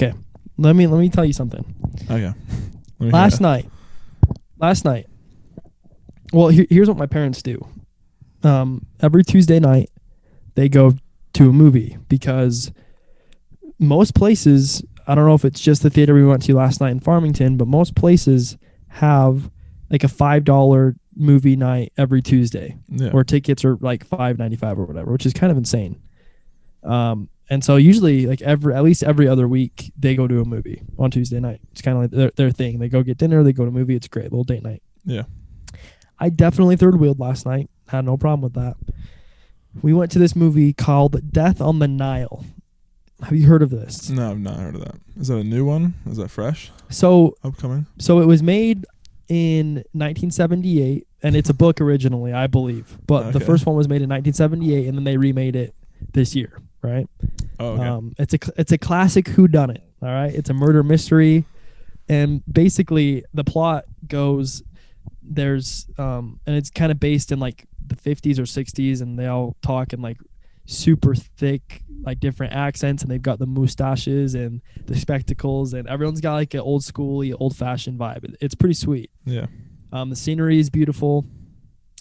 Okay. Let me tell you something. Okay. Last night. Well, here's what my parents do. Every Tuesday night, they go to a movie because most places, I don't know if it's just the theater we went to last night in Farmington, but most places have like a $5 movie night every Tuesday, where tickets are like $5.95 or whatever, which is kind of insane. And so usually like at least every other week they go to a movie on Tuesday night. It's kind of like their thing. They go get dinner, they go to a movie. It's great, little date night. Yeah. I definitely third wheeled last night. Had no problem with that. We went to this movie called Death on the Nile. Have you heard of this? No, I've not heard of that. Is that a new one? Is that fresh? So upcoming? So it was made in 1978, and it's a book originally, I believe. But the first one was made in 1978, and then they remade it this year, right? Oh, okay. It's a classic whodunit, all right? It's a murder mystery, and basically the plot goes and it's kind of based in like the 50s or 60s, and they all talk in like super thick, like different accents, and they've got the mustaches and the spectacles, and everyone's got like an old schooly, old fashioned vibe. It's pretty sweet. Yeah. The scenery is beautiful,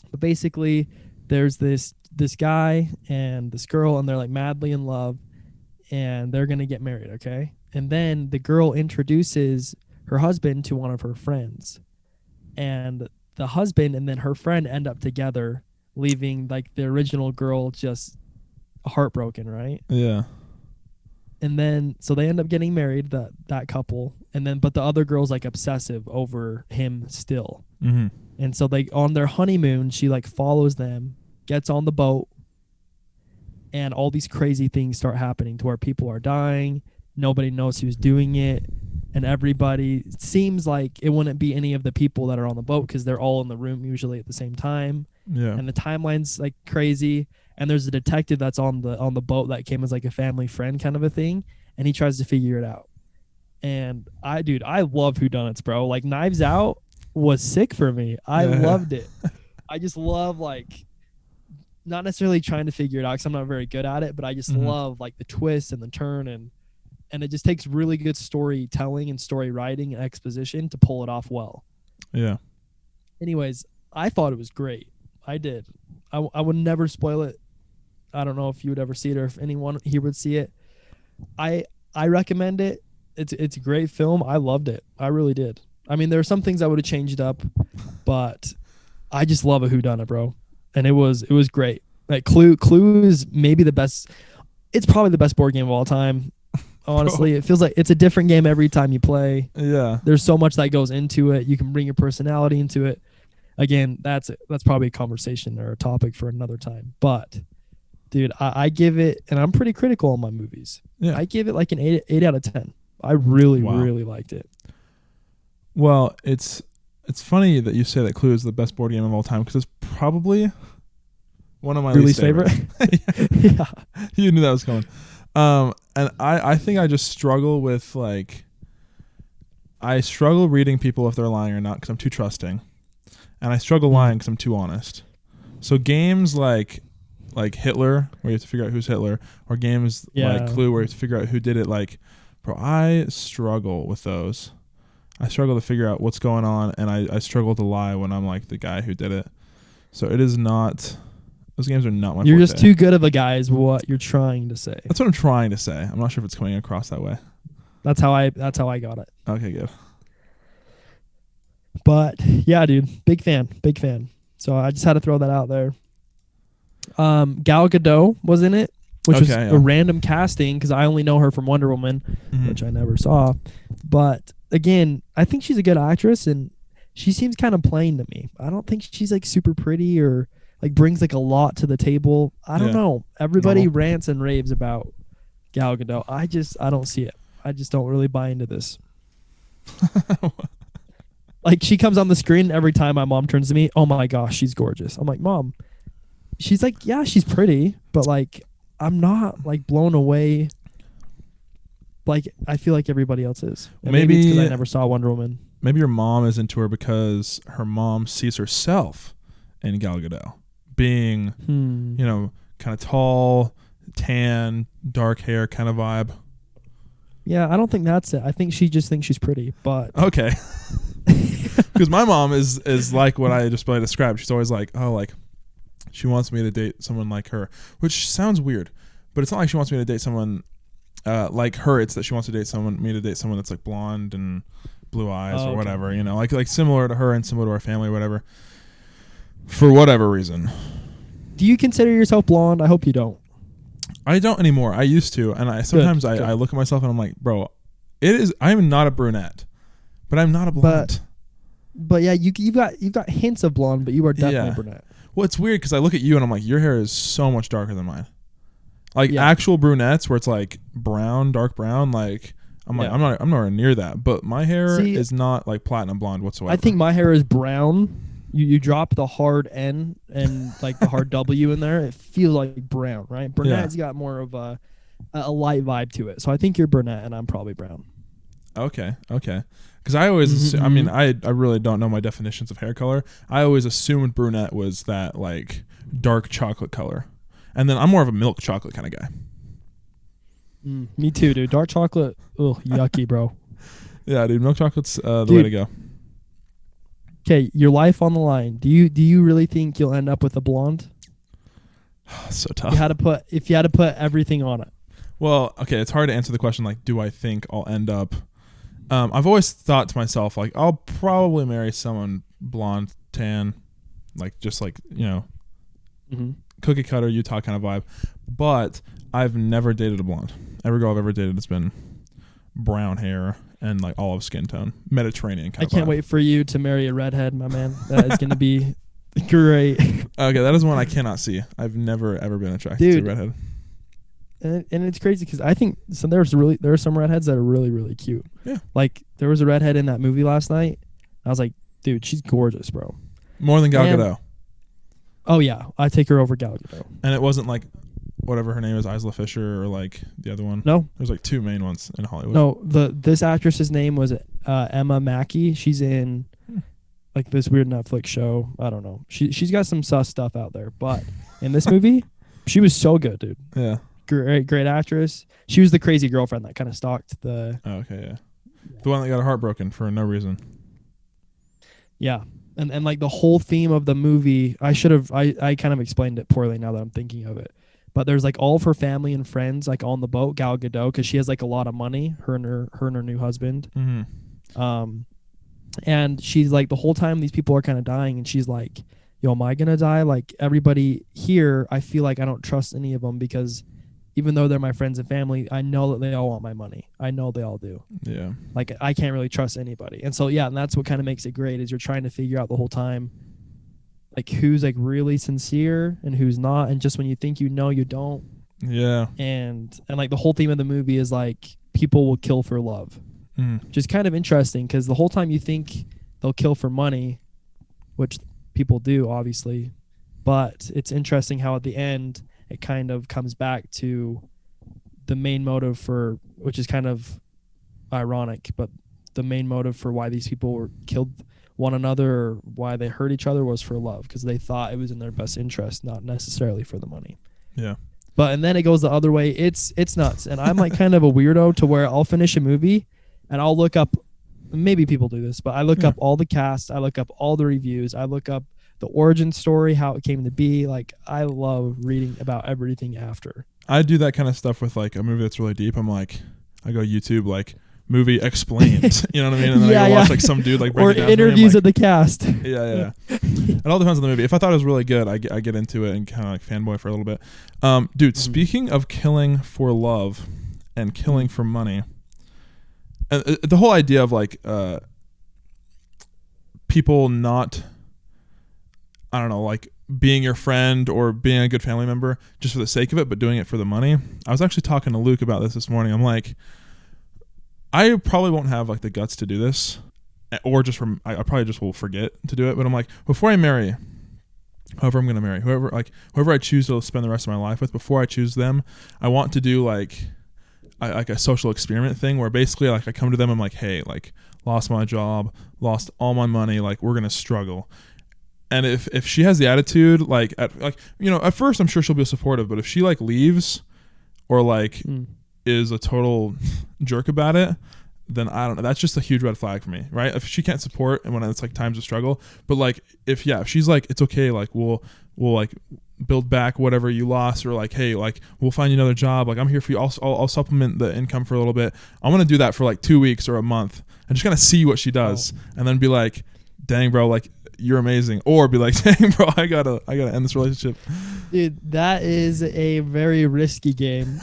but basically there's this guy and this girl, and they're like madly in love, and they're gonna get married, okay? And then the girl introduces her husband to one of her friends, and the husband and then her friend end up together, leaving like the original girl just heartbroken, right? Yeah. And then so they end up getting married, that couple, and then but the other girl's like obsessive over him still. Mm-hmm. And so they on their honeymoon, she like follows them, gets on the boat, and all these crazy things start happening to where people are dying, nobody knows who's doing it, and everybody seems like it wouldn't be any of the people that are on the boat because they're all in the room usually at the same time. Yeah. And the timeline's like crazy. And there's a detective that's on the boat that came as like a family friend kind of a thing, and he tries to figure it out. And I love whodunits, bro. Like Knives Out was sick for me. I loved it. I just love like not necessarily trying to figure it out because I'm not very good at it, but I just love like the twist and the turn, and it just takes really good storytelling and story writing and exposition to pull it off well. Yeah. Anyways, I thought it was great. I did. I would never spoil it. I don't know if you would ever see it or if anyone here would see it. I recommend it. It's a great film. I loved it. I really did. I mean, there are some things I would have changed up, but I just love a whodunit, bro. And it was great. Like Clue is maybe the best. It's probably the best board game of all time. Honestly, it feels like it's a different game every time you play. Yeah. There's so much that goes into it. You can bring your personality into it. Again, that's probably a conversation or a topic for another time. But, dude, I give it, and I'm pretty critical on my movies. Yeah. I give it like an 8 out of 10. I really, really liked it. Well, it's funny that you say that Clue is the best board game of all time because it's probably one of my least favorite. Yeah. You knew that was coming. And I think I just struggle with I struggle reading people if they're lying or not because I'm too trusting. And I struggle lying because I'm too honest. So games like Hitler, where you have to figure out who's Hitler, or games like Clue, where you have to figure out who did it, bro, I struggle with those. I struggle to figure out what's going on, and I struggle to lie when I'm like the guy who did it. So it is not... Those games are not my You're forte. just too good of a guy is what you're trying to say. That's what I'm trying to say. I'm not sure if it's coming across that way. That's how I got it. Okay, good. But yeah, dude, big fan. So I just had to throw that out there. Gal Gadot was in it, which was a random casting because I only know her from Wonder Woman, which I never saw. But again, I think she's a good actress, and she seems kind of plain to me. I don't think she's like super pretty or like brings like a lot to the table. I don't know. Everybody rants and raves about Gal Gadot. I don't see it. I just don't really buy into this. Like she comes on the screen every time my mom turns to me, oh my gosh, she's gorgeous. I'm like, Mom. She's like, yeah, she's pretty, but like I'm not like blown away like I feel like everybody else is. And maybe it's because I never saw Wonder Woman. Maybe your mom is into her because her mom sees herself in Gal Gadot being, kind of tall, tan, dark hair kind of vibe. Yeah, I don't think that's it. I think she just thinks she's pretty, but Okay. Because my mom is like what I just described. She's always like, oh, like she wants me to date someone like her, which sounds weird, but it's not like she wants me to date someone like her. It's that she wants to date me to date someone that's like blonde and blue eyes or whatever, you know, like similar to her and similar to our family or whatever, for whatever reason. Do you consider yourself blonde? I hope you don't. I don't anymore. I used to, and I sometimes Good. I look at myself and I'm like, bro, I'm not a brunette, but I'm not a blonde. But yeah, you've got hints of blonde, but you are definitely brunette. Well, it's weird because I look at you and I'm like, your hair is so much darker than mine. Like actual brunettes where it's like brown, dark brown, like I'm like, I'm nowhere near that. But my hair is not like platinum blonde whatsoever. I think my hair is brown. You drop the hard N and like the hard W in there, it feels like brown, right? Brunette's got more of a light vibe to it. So I think you're brunette and I'm probably brown. Okay. Because I always, I mean, I really don't know my definitions of hair color. I always assumed brunette was that like dark chocolate color. And then I'm more of a milk chocolate kind of guy. Me too, dude. Dark chocolate, yucky, bro. Yeah, dude, milk chocolate's the way to go. Okay, your life on the line. Do you really think you'll end up with a blonde? So tough. If you had to put everything on it. Well, okay, it's hard to answer the question like, do I think I'll end up? I've always thought to myself like, I'll probably marry someone blonde, tan, like just like, you know, cookie cutter Utah kind of vibe. But I've never dated a blonde. Every girl I've ever dated has been brown hair and like olive skin tone, Mediterranean kind of vibe. I can't wait for you to marry a redhead, my man. That is going to be great. Okay, that is one I cannot see. I've never ever been attracted to a redhead. And it's crazy because I think there are some redheads that are really, really cute. Yeah. Like there was a redhead in that movie last night. I was like, dude, she's gorgeous, bro. More than Gal Gadot. Oh yeah, I take her over Gal Gadot. And it wasn't like whatever her name is, Isla Fisher, or like the other one. No, there's like two main ones in Hollywood. No, this actress's name was Emma Mackey. She's in like this weird Netflix show. I don't know. She's got some sus stuff out there, but in this movie, she was so good, dude. Yeah. Great actress. She was the crazy girlfriend that kind of stalked the. Oh, okay, yeah. The one that got her heart broken for no reason. Yeah, and like the whole theme of the movie, I kind of explained it poorly now that I'm thinking of it. But there's like all of her family and friends like on the boat, Gal Gadot, because she has like a lot of money. Her and her new husband. And she's like the whole time these people are kind of dying, and she's like, "Yo, am I gonna die? Like everybody here, I feel like I don't trust any of them because." Even though they're my friends and family, I know that they all want my money. I know they all do. Yeah. Like, I can't really trust anybody. And so, yeah, and that's what kind of makes it great is you're trying to figure out the whole time, like, who's, like, really sincere and who's not. And just when you think you know, you don't. Yeah. And like, the whole theme of the movie is, like, people will kill for love. Which is kind of interesting because the whole time you think they'll kill for money, which people do, obviously. But it's interesting how at the end it kind of comes back to the main motive for, which is kind of ironic, but the main motive for why these people were killed one another or why they hurt each other was for love because they thought it was in their best interest, not necessarily for the money. Yeah. But and then it goes the other way. It's nuts. And I'm like kind of a weirdo to where I'll finish a movie and I'll look up, maybe people do this, but I look up all the cast, I look up all the reviews, I look up the origin story, how it came to be. Like, I love reading about everything after. I do that kind of stuff with like a movie that's really deep. I'm like, I go YouTube like movie explained. You know what I mean? And then I go watch like some dude like break or it down interviews like, of the cast. Yeah. It all depends on the movie. If I thought it was really good, I get into it and kind of like fanboy for a little bit. Dude, speaking of killing for love and killing for money, and the whole idea of like people not, I don't know, like being your friend or being a good family member just for the sake of it, but doing it for the money. I was actually talking to Luke about this morning. I'm like, I probably won't have like the guts to do this, or just I probably just will forget to do it. But I'm like, before I marry, whoever I'm going to marry, whoever I choose to spend the rest of my life with, before I choose them, I want to do like a social experiment thing where basically like I come to them, I'm like, hey, like lost my job, lost all my money, like we're going to struggle. And if she has the attitude, like at first I'm sure she'll be supportive, but if she like leaves or like is a total jerk about it, then I don't know. That's just a huge red flag for me, right? If she can't support and when it's like times of struggle, but like if she's like, it's okay, like we'll like build back whatever you lost, or like, hey, like we'll find you another job, like I'm here for you. I'll supplement the income for a little bit. I want to do that for like 2 weeks or a month and just kind of see what she does, and then be like, dang bro, like you're amazing, or be like, dang bro, I gotta end this relationship. Dude, that is a very risky game.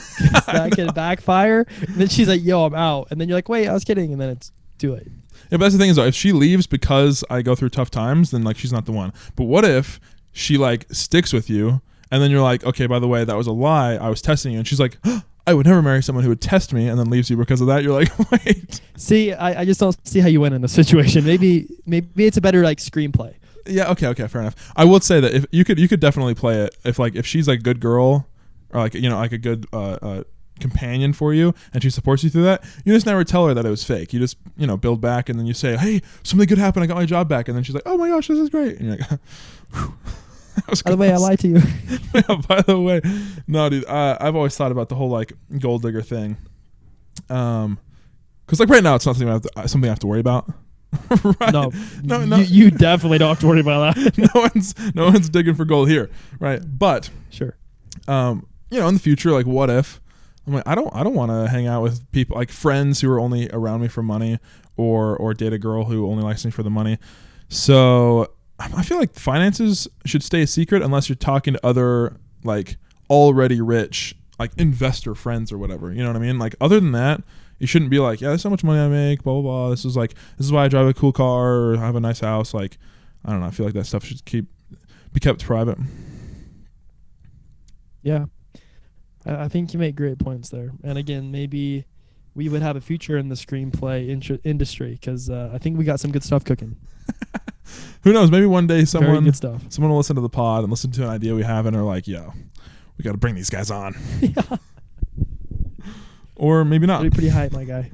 That can backfire. And then she's like, yo, I'm out. And then you're like, wait, I was kidding. And then it's too late. Yeah, but that's the thing is though, if she leaves because I go through tough times, then like she's not the one. But what if she like sticks with you, and then you're like, okay, by the way, that was a lie, I was testing you, and she's like, I would never marry someone who would test me, and then leaves you because of that. You're like, wait. See, I just don't see how you win in this situation. Maybe it's a better like screenplay. Yeah, okay, fair enough. I would say that if you could definitely play it if she's like a good girl, or like, you know, like a good companion for you, and she supports you through that. You just never tell her that it was fake. You just, you know, build back, and then you say, hey, something good happened, I got my job back, and then she's like, oh my gosh, this is great, and you're like, by the way, I lied to you. Yeah, by the way, no, dude, I've always thought about the whole like gold digger thing, because like right now it's not something I have to worry about. Right. No. You definitely don't have to worry about that. no one's digging for gold here, right? But sure, you know, in the future, like, what if I'm like, I don't want to hang out with people like friends who are only around me for money, or date a girl who only likes me for the money. So I feel like finances should stay a secret unless you're talking to other like already rich like investor friends or whatever. You know what I mean? Like, other than that, you shouldn't be like, yeah, this is how much money I make, blah, blah, blah. This is why I drive a cool car or have a nice house. Like, I don't know. I feel like that stuff should be kept private. Yeah. I think you make great points there. And again, maybe we would have a future in the screenplay industry, because I think we got some good stuff cooking. Who knows? Maybe one day someone will listen to the pod and listen to an idea we have and are like, yo, we got to bring these guys on. Yeah. Or maybe not. That'd be pretty hype, my guy.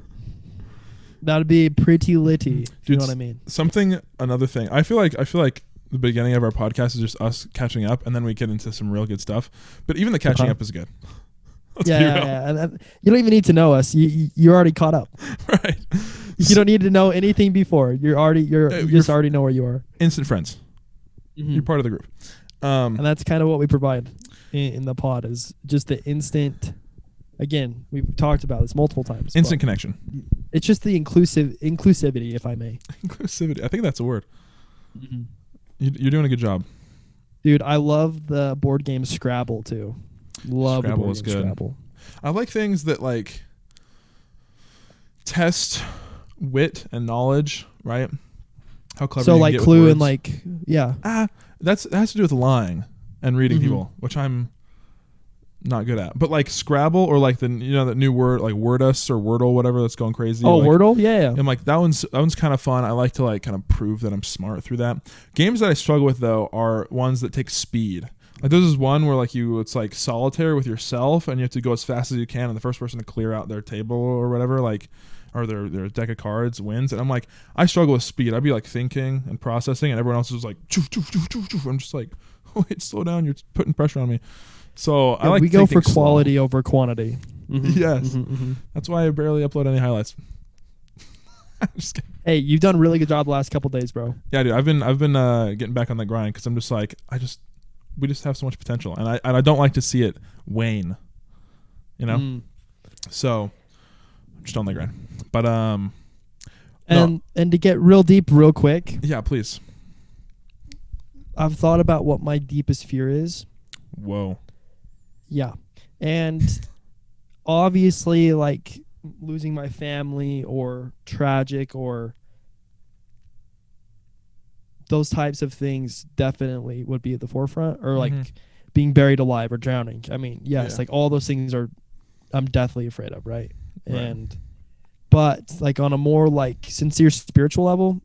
That'd be pretty litty. Dude, you know what I mean? Another thing. I feel like the beginning of our podcast is just us catching up, and then we get into some real good stuff. But even the catching up is good. Yeah. And you don't even need to know us. You're already caught up. Right. You don't need to know anything before. You just already know where you are. Instant friends. Mm-hmm. You're part of the group. And that's kind of what we provide in the pod, is just the instant. Again, we've talked about this multiple times. Instant connection. It's just the inclusivity, if I may. Inclusivity. I think that's a word. Mm-hmm. You're doing a good job. Dude, I love the board game Scrabble, too. Love Scrabble is good. Scrabble. I like things that, like, test wit and knowledge, right? How clever you can get with words. So, like, Clue and, like, yeah. That has to do with lying and reading people, which I'm not good at. But like Scrabble, or like that new word like Wordus or Wordle, whatever, that's going crazy. Oh, like, Wordle? Yeah. I'm like, that one's kind of fun. I like to like kind of prove that I'm smart through that. Games that I struggle with though are ones that take speed. Like this is one where like it's like solitaire with yourself, and you have to go as fast as you can, and the first person to clear out their table or whatever, like, or their deck of cards wins. And I'm like, I struggle with speed. I'd be like thinking and processing, and everyone else is like, choof, choof, choof, choof, choof. I'm just like, wait, slow down. You're putting pressure on me. So I like. We go for quality over quantity. Mm-hmm. Yes, that's why I barely upload any highlights. Just kidding. Hey, you've done a really good job the last couple of days, bro. Yeah, dude. I've been getting back on that grind, because I'm just like, we just have so much potential, and I don't like to see it wane. You know, so I'm just on that grind. But and to get real deep, real quick. Yeah, please. I've thought about what my deepest fear is. Whoa. Yeah. And obviously, like, losing my family or tragic or those types of things definitely would be at the forefront, or like being buried alive or drowning. I mean, yes, like all those things I'm deathly afraid of, right? But like on a more like sincere spiritual level,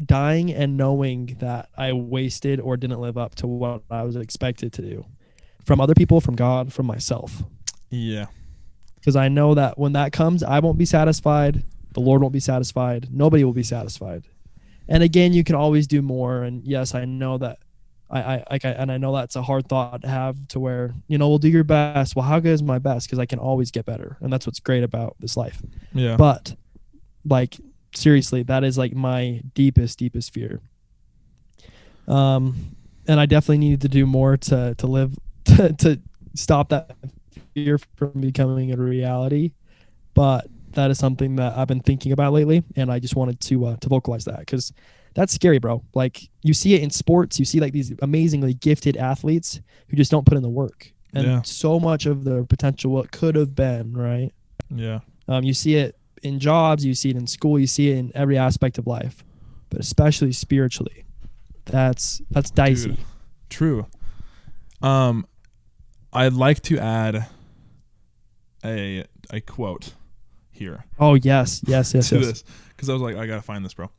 dying and knowing that I wasted or didn't live up to what I was expected to do from other people, from God, from myself. Yeah. Because I know that when that comes, I won't be satisfied. The Lord won't be satisfied. Nobody will be satisfied. And again, you can always do more. And yes, I know that And I know that's a hard thought to have, to where, we'll do your best. Well, how good is my best? Because I can always get better, and that's what's great about this life. Yeah. But like, seriously, that is like my deepest fear. And I definitely needed to do more to live to stop that fear from becoming a reality. But that is something that I've been thinking about lately, and I just wanted to vocalize that, because that's scary, bro. Like, you see it in sports. You see like these amazingly gifted athletes who just don't put in the work, and so much of their potential, what could have been, right? Yeah. You see it in jobs. You see it in school. You see it in every aspect of life, but especially spiritually. That's dicey. Dude, true. I'd like to add a quote here. Oh yes. to this, because I was like, I gotta find this, bro.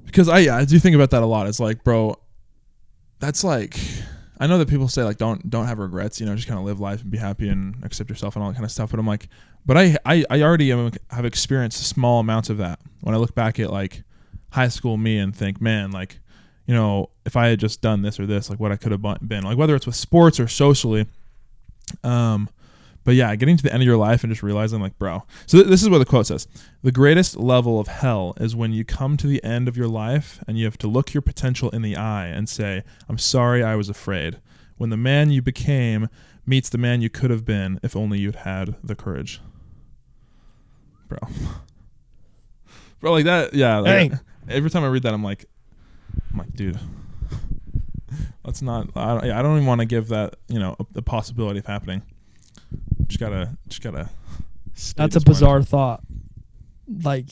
Because I do think about that a lot. It's like, bro, that's like, I know that people say like don't have regrets, just kind of live life and be happy and accept yourself and all that kind of stuff. But I'm like, but I already have experienced small amounts of that when I look back at like high school me and think, man, like, if I had just done this or this, like what I could have been, like whether it's with sports or socially. But yeah, getting to the end of your life and just realizing like, bro. So this is what the quote says. The greatest level of hell is when you come to the end of your life and you have to look your potential in the eye and say, I'm sorry I was afraid. When the man you became meets the man you could have been if only you'd had the courage. Bro. Bro, like that, yeah. Like, every time I read that, I'm like, dude, let's not, I don't even want to give that, a possibility of happening. Just gotta. That's a bizarre thought. Like,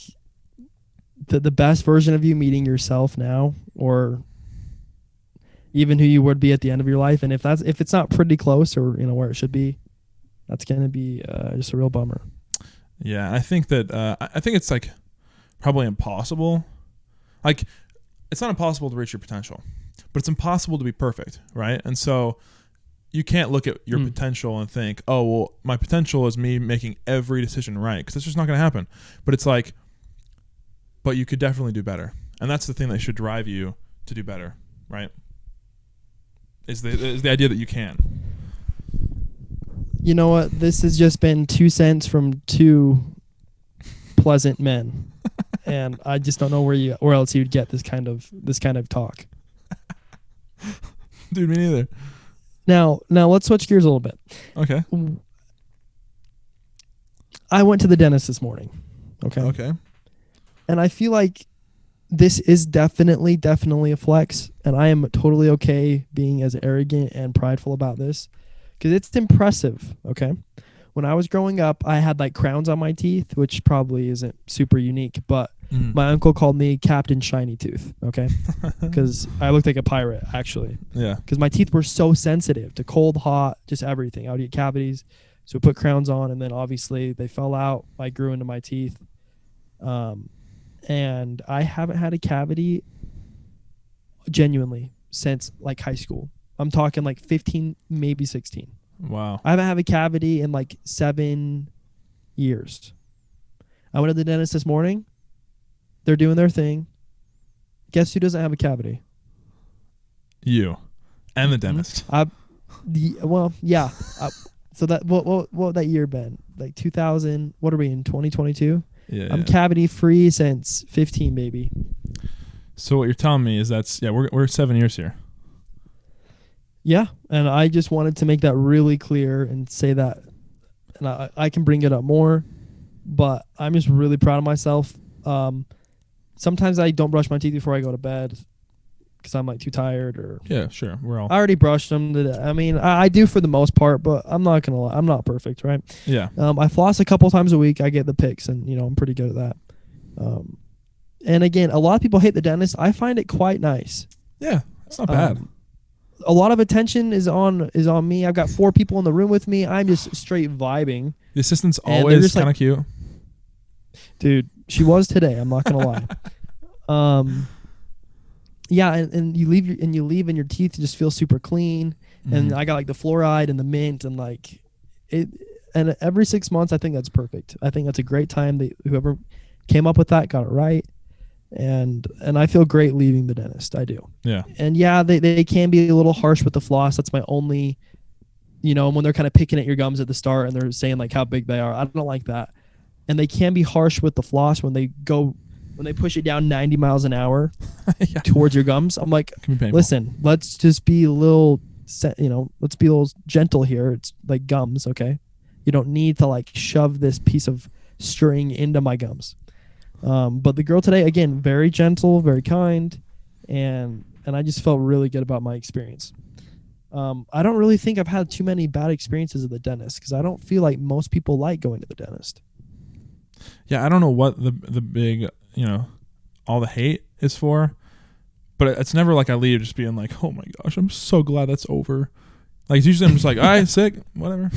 the best version of you meeting yourself now, or even who you would be at the end of your life, and if it's not pretty close or where it should be, that's gonna be just a real bummer. Yeah, I think that I think it's like probably impossible. Like, it's not impossible to reach your potential, but it's impossible to be perfect, right? And so you can't look at your potential and think, oh, well, my potential is me making every decision right, because that's just not going to happen. But it's like, but you could definitely do better. And that's the thing that should drive you to do better, right? Is the idea that you can. You know what? This has just been 2 cents from 2 pleasant men. And I just don't know where else you'd get this kind of talk. Dude, me neither. Now let's switch gears a little bit. Okay. I went to the dentist this morning. Okay. And I feel like this is definitely a flex, and I am totally okay being as arrogant and prideful about this, because it's impressive. Okay. When I was growing up, I had like crowns on my teeth, which probably isn't super unique, but my uncle called me Captain Shiny Tooth, okay? Because I looked like a pirate, actually. Yeah. Because my teeth were so sensitive to cold, hot, just everything. I would get cavities. So we put crowns on, and then obviously they fell out. I grew into my teeth. And I haven't had a cavity genuinely since like high school. I'm talking like 15, maybe 16. Wow. I haven't had a cavity in like 7 years. I went to the dentist this morning. They're doing their thing. Guess who doesn't have a cavity? You. And the dentist. Well, yeah. So that what would that year been? Like 2000, what are we in, 2022? Yeah. I'm cavity free since 15, baby. So what you're telling me is we're 7 years here. Yeah, and I just wanted to make that really clear and say that, and I can bring it up more, but I'm just really proud of myself. Sometimes I don't brush my teeth before I go to bed because I'm like too tired, or yeah, sure, I already brushed them today. I mean, I do for the most part, but I'm not gonna lie, I'm not perfect, right? Yeah. I floss a couple times a week. I get the picks, and I'm pretty good at that. And again, a lot of people hate the dentist. I find it quite nice. Yeah, it's not bad. A lot of attention is on me. I've got 4 people in the room with me. I'm just straight vibing. The assistant's always kind of cute. Dude, she was today. I'm not gonna lie. Yeah, and you leave and your teeth just feel super clean. And I got like the fluoride and the mint and like it. And every 6 months, I think that's perfect. I think that's a great time. Whoever came up with that got it right. and I feel great leaving the dentist. I do. Yeah. And yeah, they can be a little harsh with the floss. That's my only, when they're kind of picking at your gums at the start and they're saying like how big they are. I don't like that. And they can be harsh with the floss when they push it down 90 miles an hour Yeah. towards your gums. I'm like, It can be painful. listen, let's just be a little, let's be a little gentle here. It's like gums, okay? You don't need to like shove this piece of string into my gums. But the girl today, again, very gentle, very kind, and I just felt really good about my experience. I don't really think I've had too many bad experiences at the dentist because I don't feel like most people like going to the dentist. Yeah, I don't know what the big, all the hate is for, but it's never like I leave just being like, oh my gosh, I'm so glad that's over. Like it's usually I'm just like, all right, sick, whatever.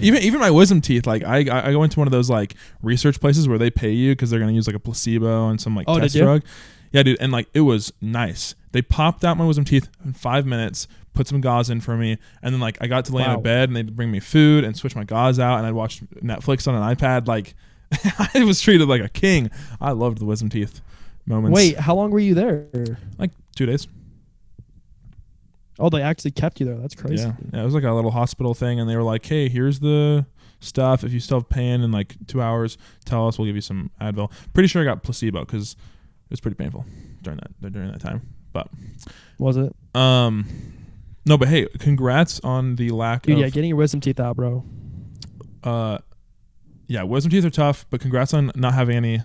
Even my wisdom teeth, like I go into one of those like research places where they pay you because they're gonna use like a placebo and some like test drug. Yeah, dude, and like it was nice. They popped out my wisdom teeth in 5 minutes, put some gauze in for me, and then like I got to lay in a bed and they'd bring me food and switch my gauze out, and I'd watch Netflix on an iPad. Like I was treated like a king. I loved the wisdom teeth moments. Wait, how long were you there? Like 2 days. Oh, they actually kept you there. That's crazy. Yeah, it was like a little hospital thing, and they were like, hey, here's the stuff. If you still have pain in like 2 hours, tell us. We'll give you some Advil. Pretty sure I got placebo because it was pretty painful during that time. But was it? No, but hey, congrats on the lack Dude, of... yeah, getting your wisdom teeth out, bro. Yeah, wisdom teeth are tough, but congrats on not having any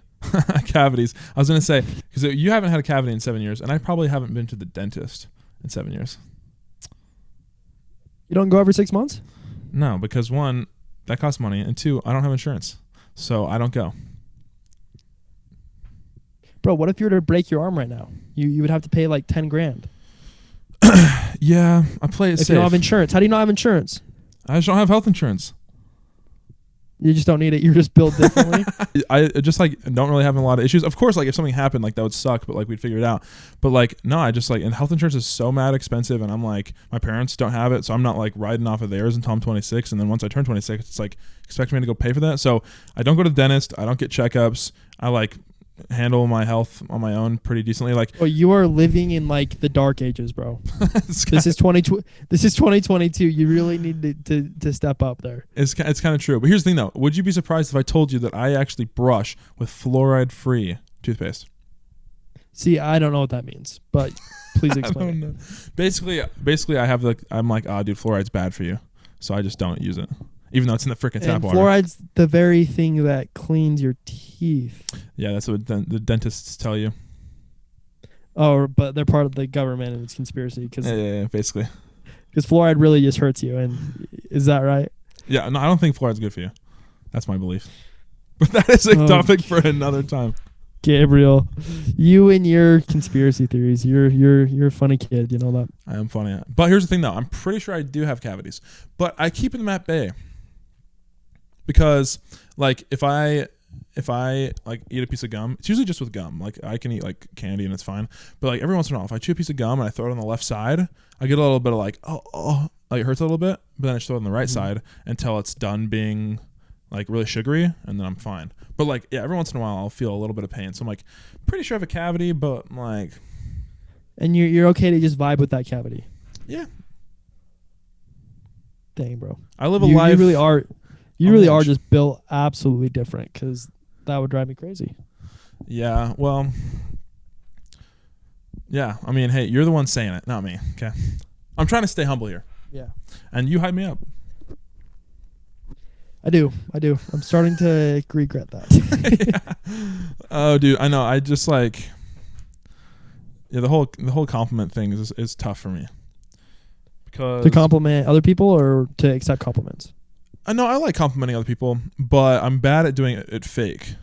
cavities. I was going to say, because you haven't had a cavity in 7 years, and I probably haven't been to the dentist in 7 years. You don't go every 6 months? No, because one, that costs money, and two, I don't have insurance, so I don't go. Bro, what if you were to break your arm right now? You would have to pay like 10 grand. Yeah, I play it safe. If you don't have insurance. How do you not have insurance? I just don't have health insurance. You just don't need it. You're just built differently. I just like don't really have a lot of issues. Of course, like if something happened, like that would suck, but like we'd figure it out. But like no, I just like, and health insurance is so mad expensive, and I'm like, my parents don't have it, so I'm not like riding off of theirs until I'm 26, and then once I turn 26, it's like expect me to go pay for that. So I don't go to the dentist. I don't get checkups. I like handle my health on my own pretty decently. Like, oh, you are living in like the dark ages, bro. This is 2022. You really need to step up there. It's kind of true. But here's the thing though. Would you be surprised if I told you that I actually brush with fluoride-free toothpaste? See, I don't know what that means, but please explain. I don't know. Basically I have I'm like, dude, fluoride's bad for you. So I just don't use it. Even though it's in the freaking tap water. Fluoride's the very thing that cleans your teeth. Yeah, that's what the dentists tell you. Oh, but they're part of the government and it's conspiracy. Yeah, basically. Because fluoride really just hurts you. And is that right? Yeah, no, I don't think fluoride's good for you. That's my belief. But that is a topic for another time. Gabriel, you and your conspiracy theories. You're a funny kid. You know that. I am funny. But here's the thing, though. I'm pretty sure I do have cavities. But I keep them at bay. Because, like, if I like eat a piece of gum, it's usually just with gum. Like, I can eat like candy and it's fine. But like every once in a while, if I chew a piece of gum and I throw it on the left side, I get a little bit of like, like it hurts a little bit. But then I just throw it on the right side until it's done being like really sugary, and then I'm fine. But like, yeah, every once in a while I'll feel a little bit of pain. So I'm like, pretty sure I have a cavity, but like. And you're okay to just vibe with that cavity. Yeah. Dang, bro. I live a life. You really are. You really are just built absolutely different, because that would drive me crazy. Yeah, well, yeah. I mean, hey, you're the one saying it, not me. Okay, I'm trying to stay humble here. Yeah, and you hype me up. I do. I'm starting to regret that. Yeah. Oh, dude, I know. I just like, yeah, the whole compliment thing is tough for me. Because to compliment other people or to accept compliments. No, I like complimenting other people, but I'm bad at doing it fake.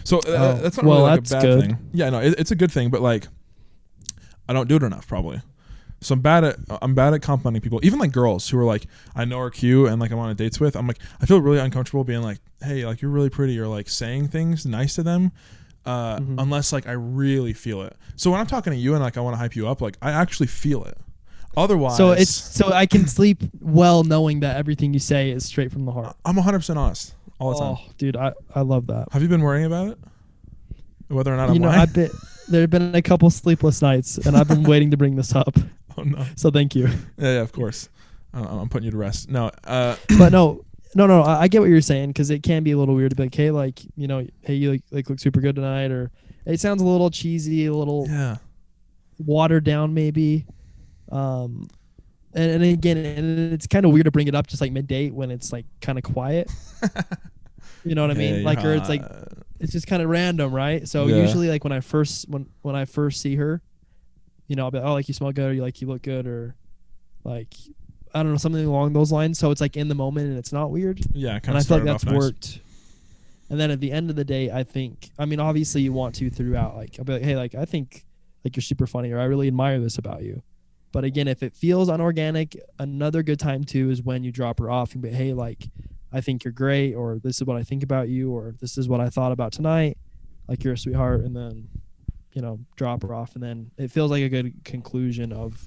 So that's not really like a bad thing. Yeah, no, it's a good thing, but like I don't do it enough probably. So I'm bad at complimenting people, even like girls who are like I know are cute and like I'm on dates with. I'm like I feel really uncomfortable being like, hey, like you're really pretty, or like saying things nice to them, unless like I really feel it. So when I'm talking to you and like I want to hype you up, like I actually feel it. Otherwise, so I can sleep well knowing that everything you say is straight from the heart. I'm 100% honest all the time. Oh, dude, I love that. Have you been worrying about it? whether or not I'm You know, lying? there have been a couple sleepless nights, and I've been waiting to bring this up. Oh no. So thank you. Yeah, of course. I'm putting you to rest. No. But no. I get what you're saying, because it can be a little weird to be like, hey, like, you know, hey, you like look super good tonight, or it sounds a little cheesy, a little watered down maybe. And again, and it's kind of weird to bring it up just like mid-date when it's like kind of quiet. You know what I mean? Like, or it's like it's just kind of random, right? So usually, like when I first see her, you know, I'll be like, oh, like you smell good, or you look good, or like I don't know, something along those lines. So it's like in the moment and it's not weird. Yeah, and I feel like that's worked. And then at the end of the day, I mean, obviously you want to throughout. Like I'll be like, hey, like I think like you're super funny, or I really admire this about you. But again, if it feels unorganic, another good time too is when you drop her off and be, hey, like I think you're great, or this is what I think about you, or this is what I thought about tonight. Like you're a sweetheart, and then, you know, drop her off, and then it feels like a good conclusion of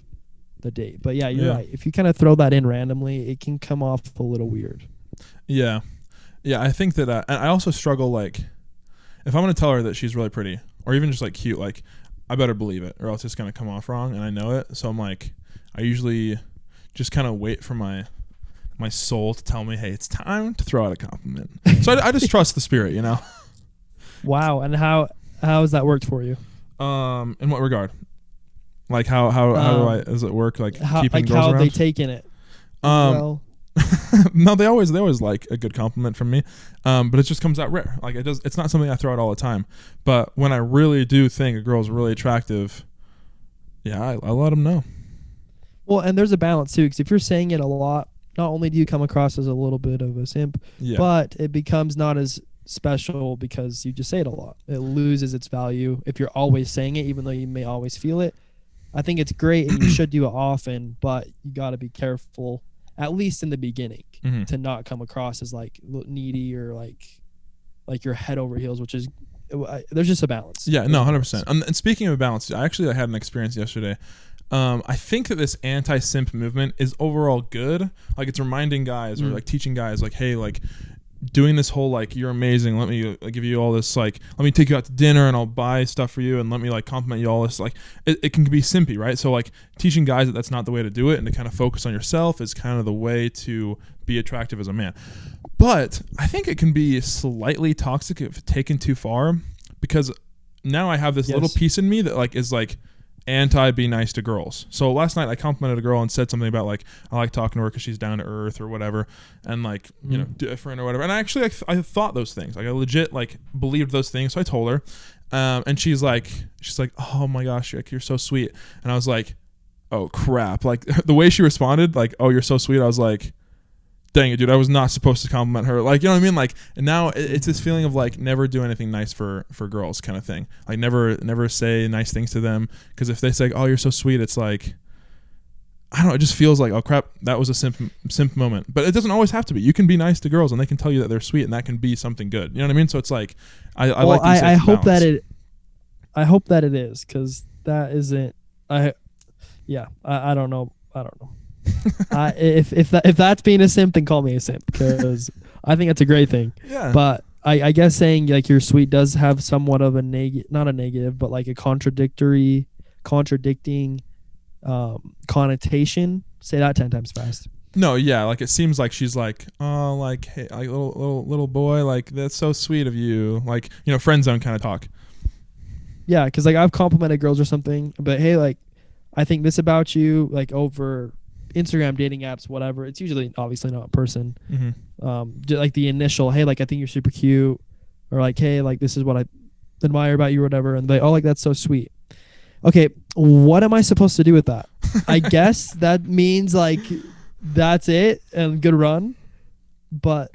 the date. But yeah, you're right. If you kind of throw that in randomly, it can come off a little weird. Yeah. Yeah, I think that and I also struggle, like, if I'm going to tell her that she's really pretty, or even just like cute, like I better believe it, or else it's going to come off wrong, and I know it. So I'm like, I usually just kind of wait for my soul to tell me, hey, it's time to throw out a compliment. So I just trust the spirit, you know? Wow. And how has that worked for you? In what regard? Like how does it work? Like keeping like girls how around? they taken it? Well, no, they always like a good compliment from me, but it just comes out rare. Like it's not something I throw out all the time. But when I really do think a girl's really attractive, yeah, I let them know. Well, and there's a balance too, because if you're saying it a lot, not only do you come across as a little bit of a simp, but it becomes not as special because you just say it a lot. It loses its value if you're always saying it, even though you may always feel it. I think it's great and you should do it often, but you got to be careful, at least in the beginning, to not come across as like needy or like your head over heels, which is there's just a balance. Yeah, no, 100%. And speaking of balance, I had an experience yesterday. I think that this anti-simp movement is overall good. Like it's reminding guys or like teaching guys like, hey, like doing this whole like you're amazing, let me give you all this, like let me take you out to dinner and I'll buy stuff for you and let me like compliment you all this, like it can be simpy, right? So like teaching guys that that's not the way to do it and to kind of focus on yourself is kind of the way to be attractive as a man. But I think it can be slightly toxic if taken too far, because now I have this little piece in me that like is like anti be nice to girls. So last night I complimented a girl and said something about like I like talking to her because she's down to earth or whatever, and like you know, different or whatever. And I actually I thought those things, like I legit like believed those things. So I told her, and she's like oh my gosh, you're so sweet. And I was like, oh crap, like the way she responded, like oh you're so sweet, I was like, dang it, dude, I was not supposed to compliment her. Like, you know what I mean? Like, and now it's this feeling of like never do anything nice for girls kind of thing. Like never say nice things to them, because if they say, oh, you're so sweet, it's like, I don't know, it just feels like, oh crap, that was a simp moment. But it doesn't always have to be. You can be nice to girls and they can tell you that they're sweet and that can be something good. You know what I mean? So it's like, I like these I hope balance. I hope that it is, because that isn't, I don't know. If that's being a simp, then call me a simp, because I think that's a great thing. Yeah. But I guess saying like you're sweet does have somewhat of a not a negative, but like a contradicting connotation. Say that 10 times fast. No, yeah, like it seems like she's like, oh, like hey, like little boy, like that's so sweet of you, like, you know, friend zone kind of talk. Yeah, because like I've complimented girls or something, but hey, like I think this about you, like over Instagram, dating apps, whatever. It's usually obviously not in person. Just like the initial, hey, like I think you're super cute, or like, hey, like this is what I admire about you or whatever, and they, oh, like that's so sweet. Okay, what am I supposed to do with that? I guess that means like that's it and good run. But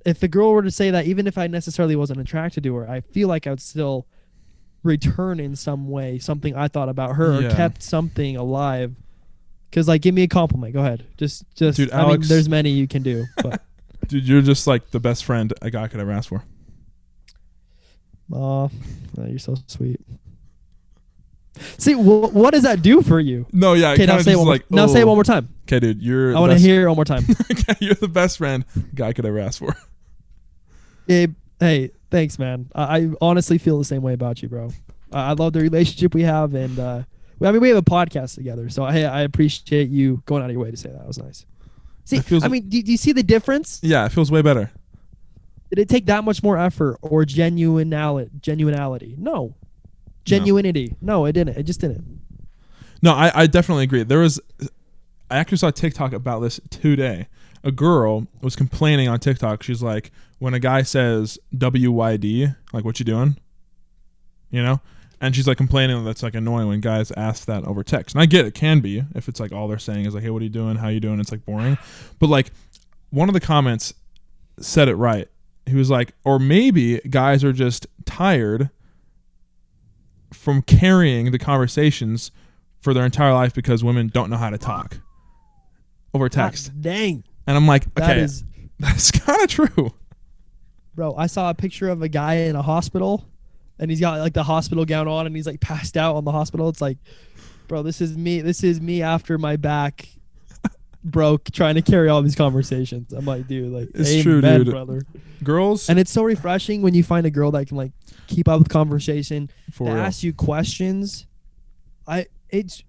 if the girl were to say that, even if I necessarily wasn't attracted to her, I feel like I would still return in some way something I thought about her or kept something alive. Because like, give me a compliment. Go ahead. Just. Dude, Alex, I mean, there's many you can do. But dude, you're just like the best friend a guy could ever ask for. Oh, you're so sweet. See, what does that do for you? No, yeah. Okay, now say it one like, now say it one more time. Okay, dude, I want to hear it one more time. Okay, you're the best friend a guy could ever ask for. Gabe, hey, Thanks, man. I honestly feel the same way about you, bro. I love the relationship we have, and we have a podcast together. So I appreciate you going out of your way to say that. That was nice. See, I mean, do you see the difference? Yeah, it feels way better. Did it take that much more effort or genuinity? No. Genuinity. No, it didn't. It just didn't. No, I definitely agree. I actually saw a TikTok about this today. A girl was complaining on TikTok. She's like, when a guy says WYD, like, what you doing? You know? And she's like complaining that's like annoying when guys ask that over text. And I get it can be if it's like all they're saying is like, hey, what are you doing? How you doing? It's like boring. But like one of the comments said it right. He was like, or maybe guys are just tired from carrying the conversations for their entire life because women don't know how to talk over text. God dang. And I'm like, okay, that's kind of true. Bro, I saw a picture of a guy in a hospital and he's got like the hospital gown on and he's like passed out on the hospital. It's like, bro, this is me after my back broke trying to carry all these conversations. I'm like, dude, like, it's true, dude. Brother. Girls. And it's so refreshing when you find a girl that can like keep up with conversation, that ask you questions. It's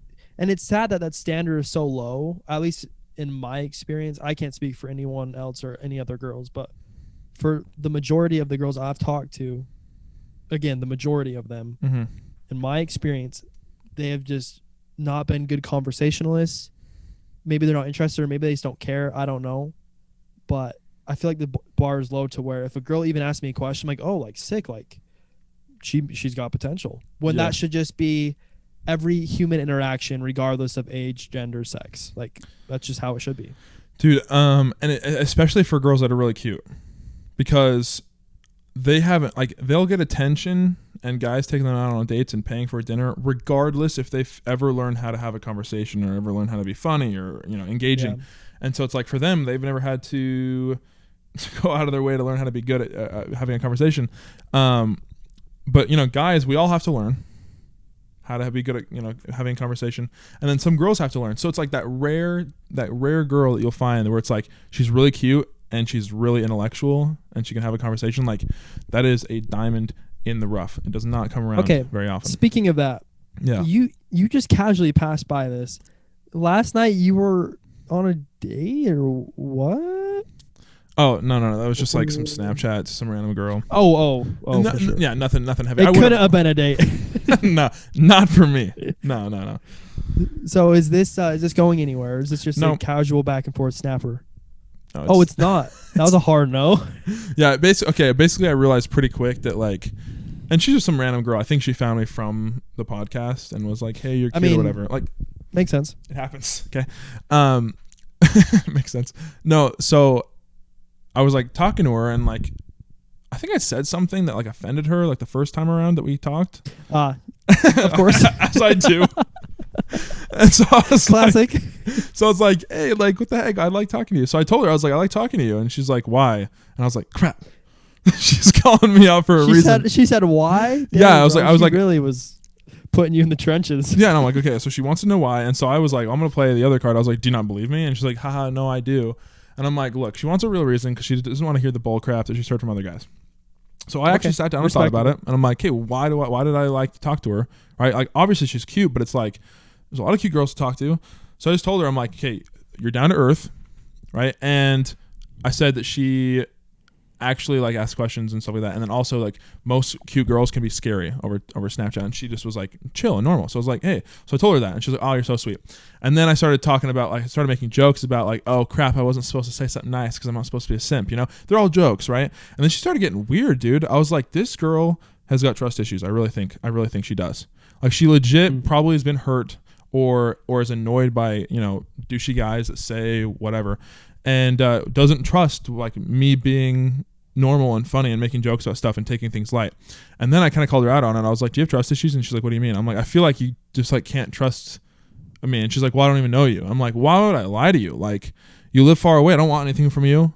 sad that standard is so low, at least in my experience. I can't speak for anyone else or any other girls, but for the majority of the girls I've talked to, again, the majority of them, in my experience, they have just not been good conversationalists. Maybe they're not interested or maybe they just don't care. I don't know. But I feel like the bar is low to where if a girl even asks me a question, I'm like, oh, like sick, like she's got potential. When that should just be every human interaction, regardless of age, gender, sex. Like that's just how it should be. Dude, especially for girls that are really cute. Because they haven't, like, they'll get attention and guys taking them out on dates and paying for a dinner, regardless if they've ever learned how to have a conversation or ever learned how to be funny or, you know, engaging. Yeah. And so it's like for them, they've never had to go out of their way to learn how to be good at having a conversation. But, you know, guys, we all have to learn how to be good at, you know, having a conversation. And then some girls have to learn. So it's like that rare girl that you'll find where it's like she's really cute and she's really intellectual and she can have a conversation. Like that is a diamond in the rough. It does not come around very often. Speaking of that, you just casually passed by this. Last night you were on a date or what? Oh, no. That was just like some Snapchat to some random girl. Oh, for sure. Yeah, nothing heavy. It couldn't have been a date. No, not for me. No. So is this going anywhere? Or is this just a casual back and forth snapper? No, it's not. That was a hard no. Yeah, basically I realized pretty quick that like, and she's just some random girl. I think she found me from the podcast and was like, hey, you're cute or whatever. Like, makes sense. It happens. Okay. Makes sense. No, so I was like talking to her and like, I think I said something that like offended her like the first time around that we talked. Of course. As I do. And so I was classic. So I was like, hey, like, what the heck? I like talking to you. So I told her, I was like, I like talking to you. And she's like, why? And I was like, crap. She's calling me out for a reason. She said why? Damn, yeah, I was like, really was putting you in the trenches. Yeah, and I'm like, okay, so she wants to know why. And so I was like, I'm going to play the other card. I was like, do you not believe me? And she's like, haha, no, I do. And I'm like, look, she wants a real reason because she doesn't want to hear the bull crap that she's heard from other guys. So I actually sat down and thought about it. And I'm like, hey, why did I like to talk to her? Right? Like, obviously she's cute, but it's like, there's a lot of cute girls to talk to. So I just told her, I'm like, okay, you're down to earth, right? And I said that she actually like asks questions and stuff like that. And then also like most cute girls can be scary over Snapchat. And she just was like chill and normal. So I was like, hey. So I told her that. And she was like, oh, you're so sweet. And then I started talking about like, I started making jokes about like, oh crap, I wasn't supposed to say something nice because I'm not supposed to be a simp, you know? They're all jokes, right? And then she started getting weird, dude. I was like, this girl has got trust issues. I really think she does. Like she legit probably has been hurt or is annoyed by, you know, douchey guys that say whatever and doesn't trust like me being normal and funny and making jokes about stuff and taking things light. And then I kind of called her out on it. I was like, do you have trust issues? And she's like, what do you mean? I'm like, I feel like you just like can't trust me. And she's like, well, I don't even know you. I'm like, why would I lie to you? Like you live far away. I don't want anything from you.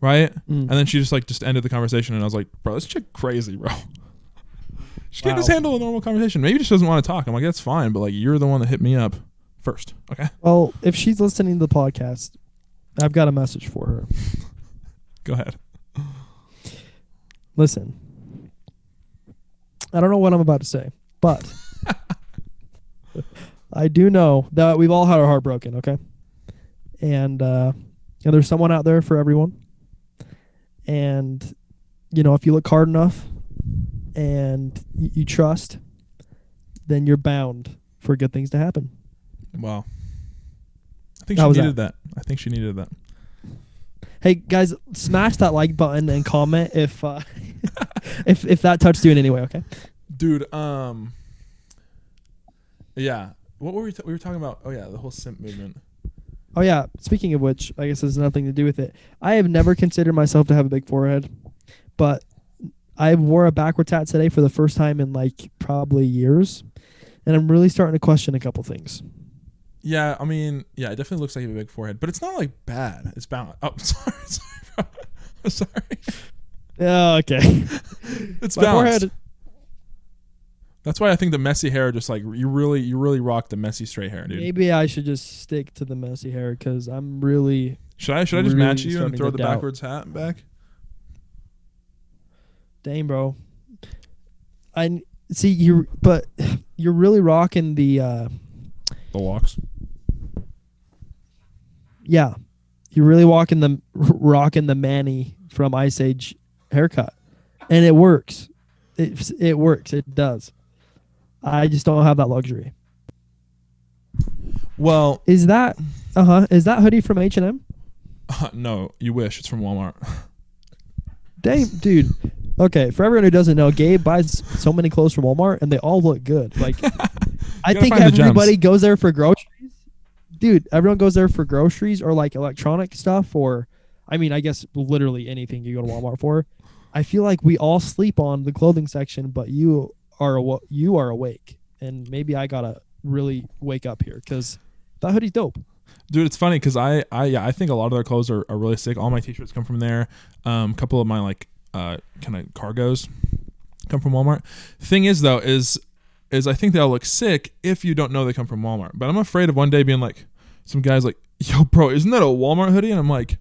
Right. And then she just ended the conversation. And I was like, bro, this chick crazy, bro. She can't just handle a normal conversation. Maybe she doesn't want to talk. I'm like, that's fine. But like, you're the one that hit me up first. Okay. Well, if she's listening to the podcast, I've got a message for her. Go ahead. Listen, I don't know what I'm about to say, but I do know that we've all had our heart broken, okay? And there's someone out there for everyone. And, if you look hard enough and you trust, then you're bound for good things to happen. Wow. I think she needed that. I think she needed that. Hey guys, smash that like button and comment if if that touched you in any way, okay? Dude, yeah. What were we were talking about? Oh yeah, the whole simp movement. Oh yeah, speaking of which, I guess there's nothing to do with it. I have never considered myself to have a big forehead, but I wore a backward tat today for the first time in like probably years, and I'm really starting to question a couple things. Yeah, I mean, yeah, it definitely looks like you have a big forehead, but it's not like bad. It's balanced. Oh, sorry, bro. I'm sorry. Yeah, okay. It's balanced. Forehead. That's why I think the messy hair just like you really rock the messy straight hair, dude. Maybe I should just stick to the messy hair because I'm really. Should I just match you and throw the backwards hat back? Dang, bro. I see you, but you're really rocking the locks. Yeah, you're really rocking the Manny from Ice Age haircut, and it works. It works. It does. I just don't have that luxury. Well, is that hoodie from H&M? No, you wish. It's from Walmart. Dang, dude. Okay, for everyone who doesn't know, Gabe buys so many clothes from Walmart, and they all look good. Like, I think everybody goes there for groceries. Dude, everyone goes there for groceries or like electronic stuff, or, I mean, I guess literally anything you go to Walmart for. I feel like we all sleep on the clothing section, but you are awake, and maybe I gotta really wake up here because that hoodie's dope. Dude, it's funny because I think a lot of their clothes are really sick. All my t-shirts come from there. A couple of my like kind of cargos come from Walmart. Thing is though is I think they'll look sick if you don't know they come from Walmart. But I'm afraid of one day being like some guys like, yo, bro, isn't that a Walmart hoodie? And I'm like,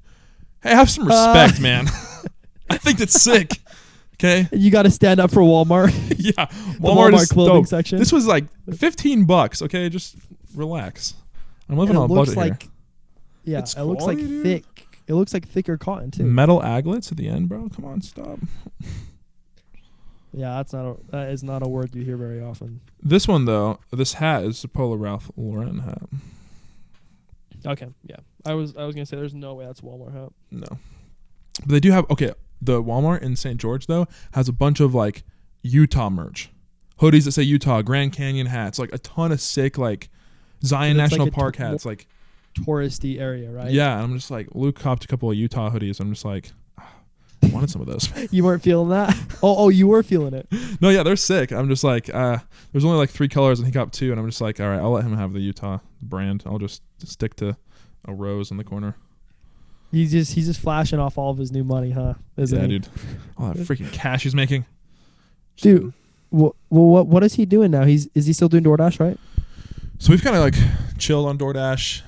hey, have some respect, man. I think that's sick. Okay, you got to stand up for Walmart. Yeah, Walmart is clothing dope. section. This was like $15. Okay, just relax. I'm living on a budget here. Yeah, it looks like thick. It looks like thicker cotton too. Metal aglets at the end, bro. Come on, stop. Yeah, that is not a word you hear very often. This one though, this hat is a Polo Ralph Lauren hat. Okay, yeah. I was gonna say there's no way that's a Walmart hat. No, but they do have the Walmart in St. George though has a bunch of like Utah merch, hoodies that say Utah, Grand Canyon hats, like a ton of sick like Zion National Park hats, like touristy area, right? Yeah, and I'm just like, Luke copped a couple of Utah hoodies. I'm just like, I wanted some of those. You weren't feeling that? Oh, you were feeling it. No, yeah, they're sick. I'm just like, there's only like 3 colors and he copped 2, and I'm just like, all right, I'll let him have the Utah brand. I'll just stick to a rose in the corner. He's just flashing off all of his new money, huh? Yeah, dude. All that freaking cash he's making. Dude, what is he doing now? Is he still doing DoorDash, right? So we've kind of like chilled on DoorDash.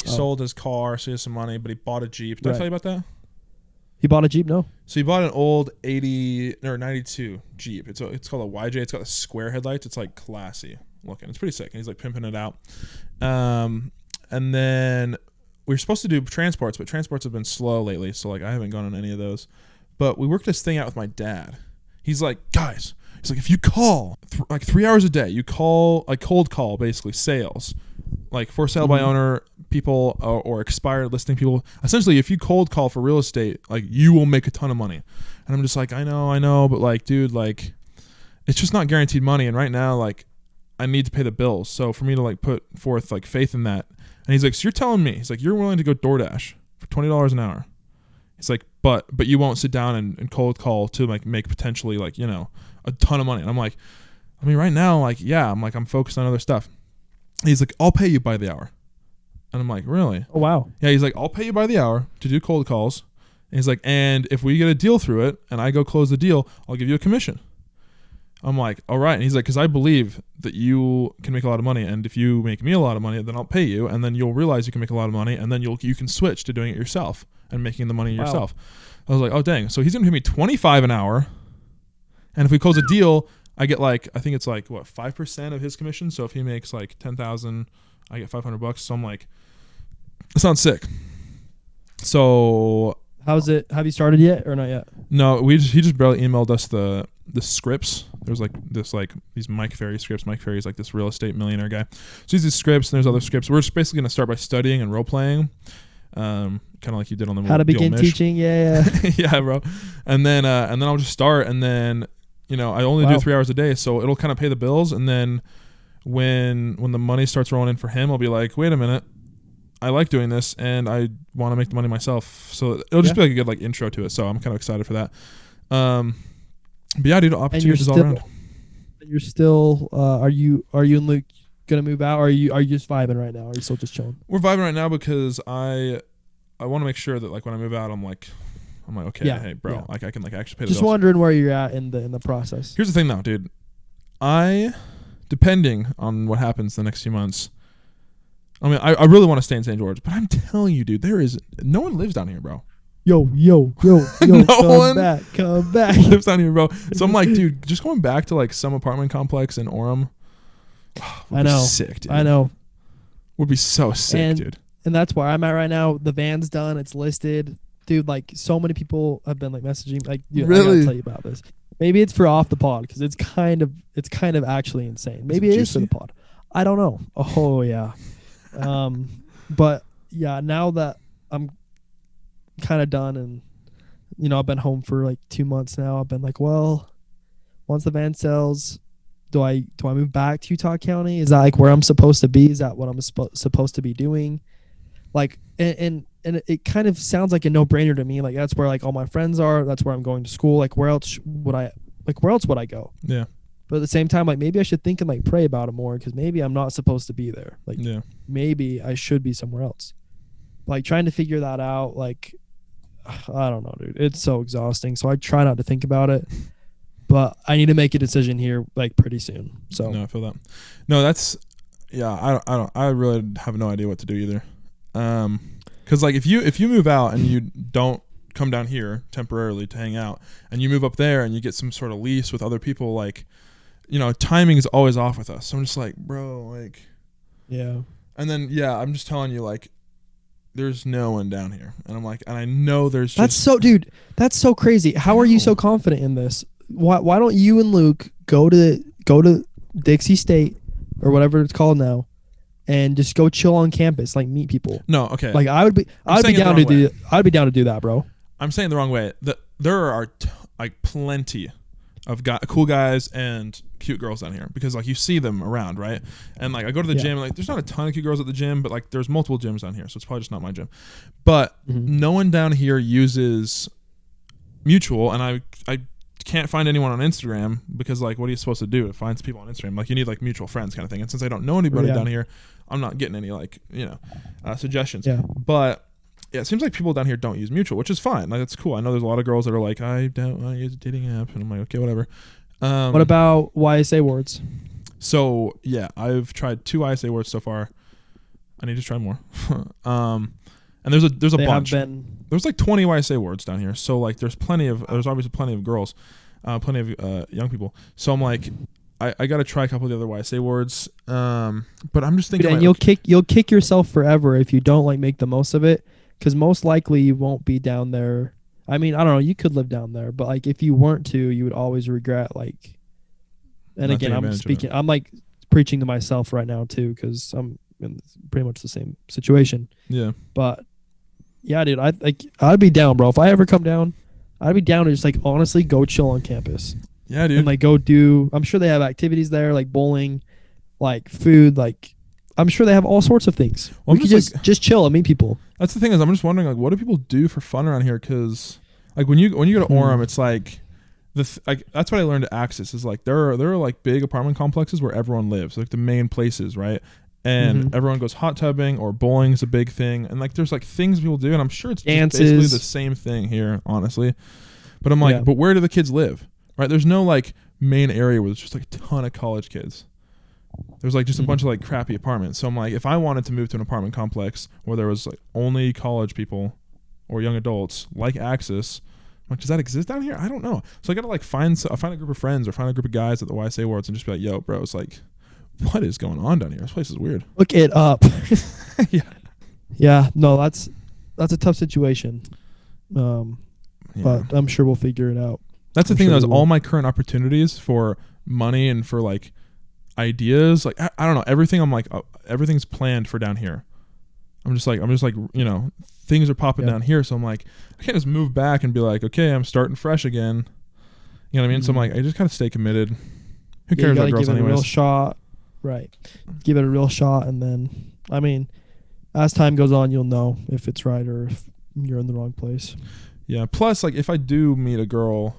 He sold his car, so he has some money, but he bought a Jeep. Did I tell you about that? He bought a Jeep? No. So he bought an old 92 Jeep. It's called a YJ. It's got the square headlights. It's like classy looking. It's pretty sick. And he's like pimping it out. And then we were supposed to do transports, but transports have been slow lately. So like I haven't gone on any of those. But we worked this thing out with my dad. He's like, guys, he's like, if you call like 3 hours a day, you call like cold call, basically sales, like for sale by owner people or expired listing people. Essentially, if you cold call for real estate, like you will make a ton of money. And I'm just like, I know, but like, dude, like it's just not guaranteed money. And right now, like I need to pay the bills. So for me to like put forth like faith in that. And he's like, so you're telling me, he's like, you're willing to go DoorDash for $20 an hour. He's like, but you won't sit down and cold call to like make potentially like, you know, a ton of money. And I'm like, I mean, right now, like, yeah, I'm focused on other stuff. He's like, I'll pay you by the hour. And I'm like, really? Oh, wow. Yeah, he's like, I'll pay you by the hour to do cold calls. And he's like, and if we get a deal through it and I go close the deal, I'll give you a commission. I'm like, all right. And he's like, because I believe that you can make a lot of money. And if you make me a lot of money, then I'll pay you. And then you'll realize you can make a lot of money. And then you can switch to doing it yourself and making the money yourself. I was like, oh, dang. So he's going to pay me $25 an hour. And if we close a deal, I get like, I think it's like what, 5% of his commission. So if he makes like 10,000, I get $500. So I'm like, it sounds sick. So How's it? Have you started yet or not yet? no, he just barely emailed us the scripts. There's like these Mike Ferry scripts. Mike Ferry's like this real estate millionaire guy. So he's these scripts and there's other scripts. We're just basically gonna start by studying and role playing. Kind of like you did on the How to begin teaching. Yeah. yeah, bro. And then I'll just start, and then I only do 3 hours a day, so it'll kind of pay the bills. And then when the money starts rolling in for him, I'll be like, wait a minute, I like doing this and I want to make the money myself. So it'll just be like a good like intro to it. So I'm kind of excited for that. But yeah, dude, opportunities all around. You're still are you and Luke gonna move out, or are you just vibing right now? Or are you still just chilling? We're vibing right now because I want to make sure that like when I move out, I'm like okay, hey bro, like I can like actually pay the bills. Just wondering where you're at in the process. Here's the thing though, dude. Depending on what happens the next few months, I mean, I really want to stay in St. George, but I'm telling you, dude, no one lives down here, bro. Yo, no come back. Lives down here, bro. So I'm like, dude, just going back to like some apartment complex in Orem. I know. Sick, dude. I know. Would be so sick, dude. And that's where I'm at right now. The van's done. It's listed. Dude, like so many people have been like messaging. Like, dude, I gotta tell you about this. Maybe it's for off the pod because it's kind of actually insane. Maybe it is for the pod. I don't know. Oh yeah. But yeah, now that I'm kind of done and I've been home for like 2 months now, I've been like, well, once the van sells, do I move back to Utah County? Is that like where I'm supposed to be? Is that what I'm supposed to be doing? Like, and it kind of sounds like a no-brainer to me. Like that's where like all my friends are. That's where I'm going to school. Like where else would I go? Yeah. But at the same time, like maybe I should think and like pray about it more, because maybe I'm not supposed to be there. Like maybe I should be somewhere else. Like trying to figure that out, like I don't know, dude. It's so exhausting. So I try not to think about it. But I need to make a decision here like pretty soon. So no, I feel that. No, that's I really have no idea what to do either. Because like if you move out and you don't come down here temporarily to hang out, and you move up there and you get some sort of lease with other people, like timing is always off with us. So I'm just like, bro, like yeah. And then I'm just telling you, like, there's no one down here, and I'm like, and I know there's. That's so crazy. How are you so confident in this? Why don't you and Luke go to Dixie State or whatever it's called now, and just go chill on campus, like meet people? No, okay. Like I'd be down to do that, bro. I'm saying the wrong way. There are like plenty of cool guys and cute girls down here, because like you see them around, right? And like I go to the gym, and like there's not a ton of cute girls at the gym, but like there's multiple gyms down here, so it's probably just not my gym. But no one down here uses Mutual, and I can't find anyone on Instagram, because like what are you supposed to do to find people on Instagram? Like you need like mutual friends kind of thing. And since I don't know anybody down here, I'm not getting any like suggestions. Yeah. But yeah, it seems like people down here don't use Mutual, which is fine. Like that's cool. I know there's a lot of girls that are like, I don't want to use a dating app, and I'm like, okay, whatever. What about YSA words? So yeah, I've tried 2 YSA words so far. I need to try more. And there's a bunch. There's like 20 YSA words down here. So like there's obviously plenty of girls, plenty of young people. So I'm like, I got to try a couple of the other YSA words. But I'm just thinking, and you'll kick yourself forever if you don't like make the most of it, because most likely you won't be down there. I mean, I don't know, you could live down there, but like if you weren't to, you would always regret like. And again, I'm like preaching to myself right now too, because I'm in pretty much the same situation. Yeah. But yeah, dude, I'd be down, bro. If I ever come down, I'd be down to just like honestly go chill on campus. Yeah, dude. And like go do. I'm sure they have activities there, like bowling, like food, like. I'm sure they have all sorts of things. Well, we could just chill and meet people. That's the thing, is I'm just wondering, like, what do people do for fun around here? Because like when you go to Orem, it's like that's what I learned at Axis, is like there are like big apartment complexes where everyone lives, like the main places, right? And everyone goes hot tubbing, or bowling is a big thing, and like there's like things people do, and I'm sure it's basically the same thing here, honestly. But I'm like, but where do the kids live? Right? There's no like main area where there's just like a ton of college kids. There's like just a bunch of like crappy apartments. So I'm like, if I wanted to move to an apartment complex where there was like only college people or young adults like Axis, like, does that exist down here? I don't know. So I gotta like find a group of friends or find a group of guys at the YSA Awards and just be like, yo, bro, it's like, what is going on down here? This place is weird. Look it up. Yeah. Yeah, no, that's a tough situation. Yeah. But I'm sure we'll figure it out. That's the I'm thing, sure though, is we will. all my current opportunities for money and for like ideas, like I don't know, everything. I'm like, everything's planned for down here. I'm just like, you know, things are popping down here. So I'm like, I can't just move back and be like, okay, I'm starting fresh again. You know what I mean? So I'm like, I just gotta stay committed. Who cares about girls give it a real anyways? shot. Right. Give it a real shot, and then, I mean, as time goes on, you'll know if it's right or if you're in the wrong place. Yeah. Plus, like, if I do meet a girl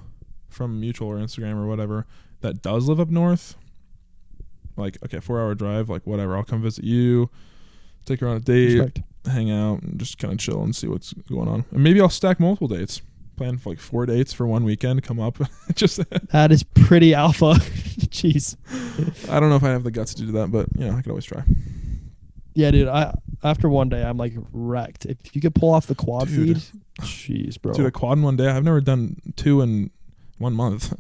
from Mutual or Instagram or whatever that does live up north, like, okay, 4-hour drive, like, whatever, I'll come visit you, take her on a date, Respect. hang out, and just kind of chill and see what's going on. And maybe I'll stack multiple dates. Plan for like 4 dates for one weekend, come up. Just That is pretty alpha. Jeez. I don't know if I have the guts to do that, but you know, I could always try. Yeah, dude. After one day, I'm like wrecked. If you could pull off the quad Dude. feed, jeez, bro. Dude, a quad in one day. I've never done 2 in 1 month.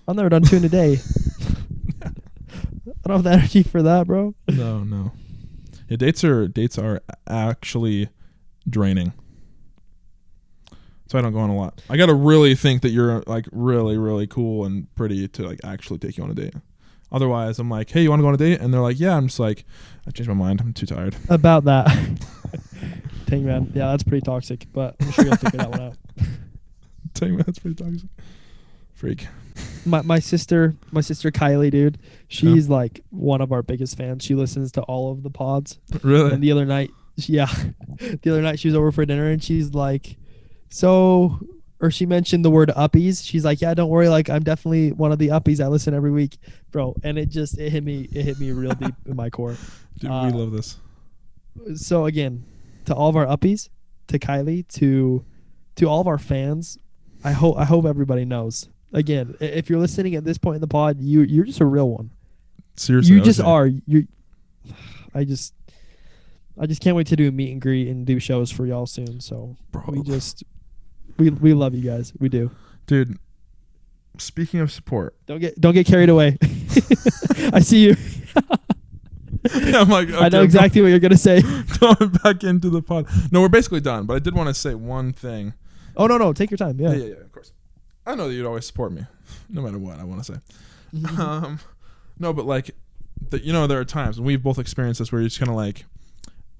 I've never done 2 in a day. I don't have the energy for that, bro. No. Yeah, dates are actually draining. So I don't go on a lot. I gotta really think that you're like really, really cool and pretty to like actually take you on a date. Otherwise, I'm like, hey, you want to go on a date? And they're like, yeah. I'm just like, I changed my mind. I'm too tired. About that. Dang, man. Yeah, that's pretty toxic, but I'm sure you'll figure that one out. Dang, man, that's pretty toxic. Freak. My sister Kylie, dude, she's like one of our biggest fans. She listens to all of the pods. Really? And the other night she was over for dinner and she's like, or she mentioned the word uppies. She's like, yeah, don't worry, like I'm definitely one of the uppies. I listen every week, bro. And it hit me real deep in my core. Dude, we love this. So again, to all of our uppies, to Kylie, to all of our fans, I hope everybody knows. Again, if you're listening at this point in the pod, you're just a real one. Seriously, You just are. I just can't wait to do a meet and greet and do shows for y'all soon. So Bro. we love you guys. We do. Dude, speaking of support. Don't get carried away. I see you. I'm like, okay, I know exactly what you're gonna say. going back into the pod. No, we're basically done, but I did want to say one thing. Oh no, take your time. Yeah. Yeah, of course. I know that you'd always support me, no matter what I want to say. Mm-hmm. No, but like, there are times, and we've both experienced this, where you're just kind of like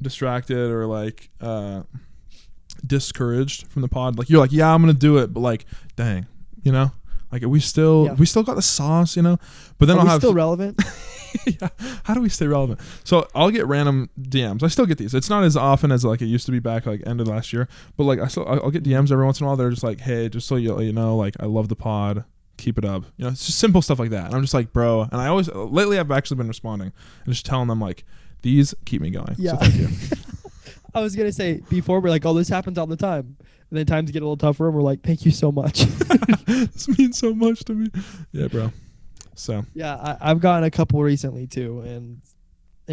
distracted or like discouraged from the pod. Like you're like, yeah, I'm gonna do it, but like, dang, like we still got the sauce, But then Are I'll we have still relevant. yeah. How do we stay relevant? So I'll get random DMs. I still get these. It's not as often as like it used to be back like end of last year. But like I'll get DMs every once in a while. They're just like, hey, just so you know, like I love the pod. Keep it up. It's just simple stuff like that. And I'm just like, bro. And I always lately I've actually been responding and just telling them like, these keep me going. Yeah. So thank you. I was gonna say before we're like, oh, this happens all the time, and then times get a little tougher, and we're like, thank you so much. This means so much to me. Yeah, bro. So yeah, I've gotten a couple recently too, and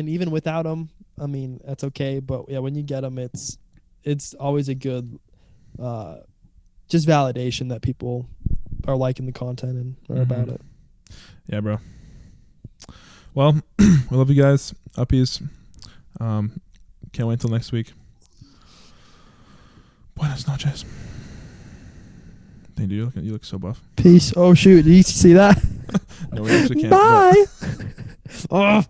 even without them, I mean that's okay. But yeah, when you get them, it's always a good, just validation that people are liking the content and are about it. Yeah, bro. Well, we love you guys, uppies. Can't wait until next week. Buenas noches. Dude, you look so buff. Peace. Oh shoot, did you see that? No, we actually can't. Bye. Oh.